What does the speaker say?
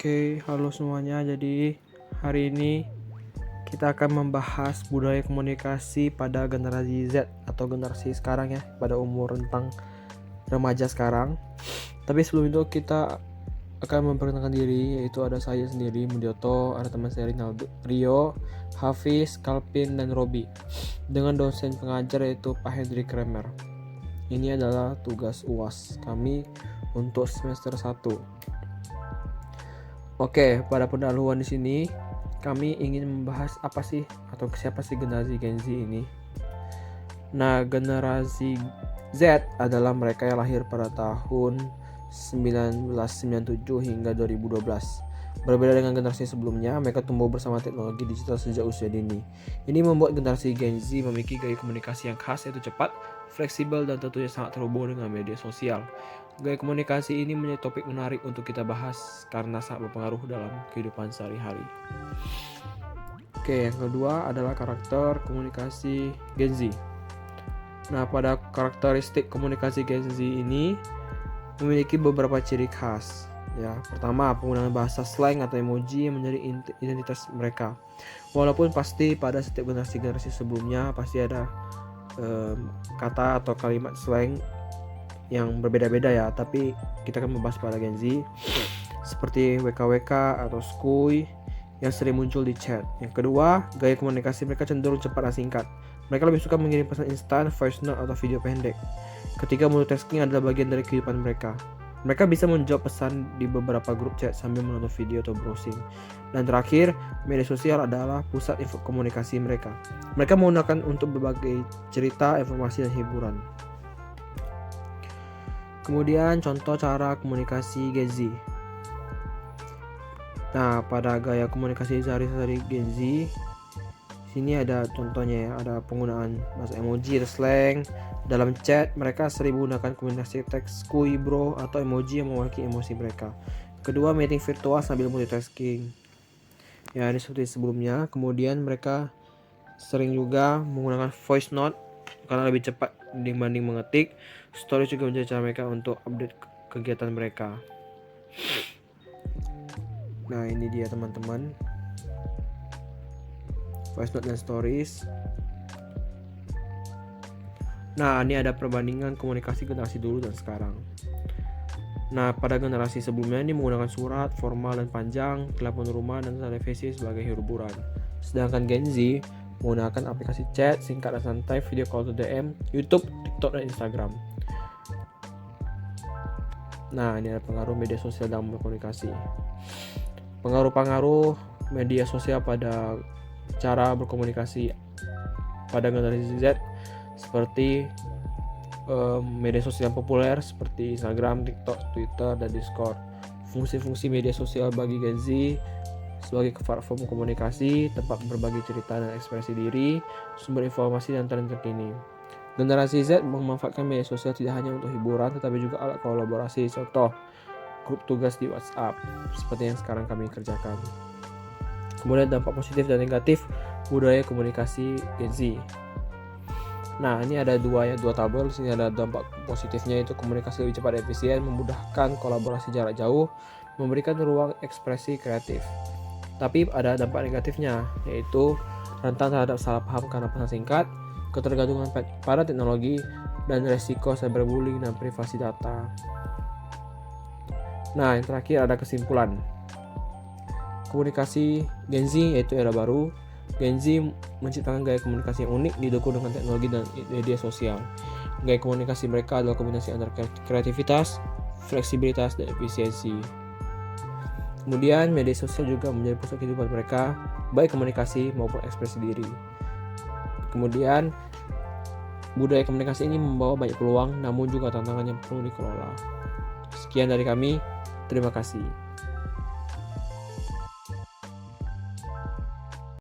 Oke, halo semuanya. Jadi hari ini kita akan membahas budaya komunikasi pada generasi Z atau generasi sekarang ya, pada umur rentang remaja sekarang. Tapi sebelum itu kita akan memperkenalkan diri, yaitu ada saya sendiri, Mudioto, ada teman saya Rio, Hafiz, Kalpin, dan Robi, dengan dosen pengajar yaitu Pak Hendrik Kremer. Ini adalah tugas UAS kami untuk semester 1. Oke, pada pendahuluan di sini kami ingin membahas apa sih atau siapa sih generasi Gen Z ini. Nah, generasi Z adalah mereka yang lahir pada tahun 1997 hingga 2012. Berbeda dengan generasi sebelumnya, mereka tumbuh bersama teknologi digital sejak usia dini. Ini membuat generasi Gen Z memiliki gaya komunikasi yang khas, yaitu cepat, fleksibel, dan tentunya sangat terhubung dengan media sosial. Gaya komunikasi ini menjadi topik menarik untuk kita bahas karena sangat berpengaruh dalam kehidupan sehari-hari. Oke, yang kedua adalah karakter komunikasi Gen Z. Nah, pada karakteristik komunikasi Gen Z ini memiliki beberapa ciri khas. Ya, pertama, penggunaan bahasa slang atau emoji yang menjadi identitas mereka. Walaupun pasti pada setiap generasi sebelumnya pasti ada kata atau kalimat slang yang berbeda-beda ya, tapi kita akan membahas pada Gen Z seperti WKWK atau skuy yang sering muncul di chat. Yang kedua, gaya komunikasi mereka cenderung cepat dan singkat. Mereka lebih suka mengirim pesan instan, voice note, atau video pendek. Ketiga, multitasking adalah bagian dari kehidupan mereka. Mereka bisa menjawab pesan di beberapa grup chat sambil menonton video atau browsing. Dan terakhir, media sosial adalah pusat komunikasi mereka. Mereka menggunakan untuk berbagai cerita, informasi, dan hiburan. Kemudian contoh cara komunikasi Gen Z. Nah, pada gaya komunikasi sehari-hari Gen Z, sini ada contohnya ya, ada penggunaan bahasa emoji atau slang. Dalam chat, mereka sering menggunakan kombinasi teks kuy bro atau emoji yang mewakili emosi mereka. Kedua, meeting virtual sambil multitasking. Ya, ini seperti sebelumnya. Kemudian mereka sering juga menggunakan voice note karena lebih cepat dibanding mengetik. Story juga menjadi cara mereka untuk update kegiatan mereka. Nah, ini dia teman-teman, voice note dan stories. Nah, ini ada perbandingan komunikasi generasi dulu dan sekarang. Nah, pada generasi sebelumnya ini menggunakan surat, formal dan panjang, telepon rumah, dan televisi sebagai hiburan. Sedangkan Gen Z menggunakan aplikasi chat, singkat dan santai, video call to DM, YouTube, TikTok, dan Instagram. Nah, ini ada pengaruh media sosial dalam berkomunikasi. Pengaruh media sosial pada cara berkomunikasi pada generasi Z seperti media sosial populer seperti Instagram, TikTok, Twitter, dan Discord. Fungsi-fungsi media sosial bagi Gen Z sebagai platform komunikasi, tempat berbagi cerita dan ekspresi diri, sumber informasi dan tren terkini. Generasi Z memanfaatkan media sosial tidak hanya untuk hiburan, tetapi juga alat kolaborasi. Contoh, grup tugas di WhatsApp, seperti yang sekarang kami kerjakan. Kemudian dampak positif dan negatif budaya komunikasi Gen Z. Nah, ini ada dua tabel. Di sini ada dampak positifnya, yaitu komunikasi lebih cepat dan efisien, memudahkan kolaborasi jarak jauh, memberikan ruang ekspresi kreatif. Tapi ada dampak negatifnya, yaitu rentan terhadap salah paham karena pesan singkat, ketergantungan pada teknologi, dan resiko cyberbullying dan privasi data. Nah, yang terakhir ada kesimpulan. Komunikasi Gen Z yaitu era baru. Gen Z menciptakan gaya komunikasi yang unik didukung dengan teknologi dan media sosial. Gaya komunikasi mereka adalah kombinasi antara kreativitas, fleksibilitas, dan efisiensi. Kemudian media sosial juga menjadi pusat kehidupan mereka, baik komunikasi maupun ekspresi diri. Kemudian budaya komunikasi ini membawa banyak peluang, namun juga tantangan yang perlu dikelola. Sekian dari kami, terima kasih.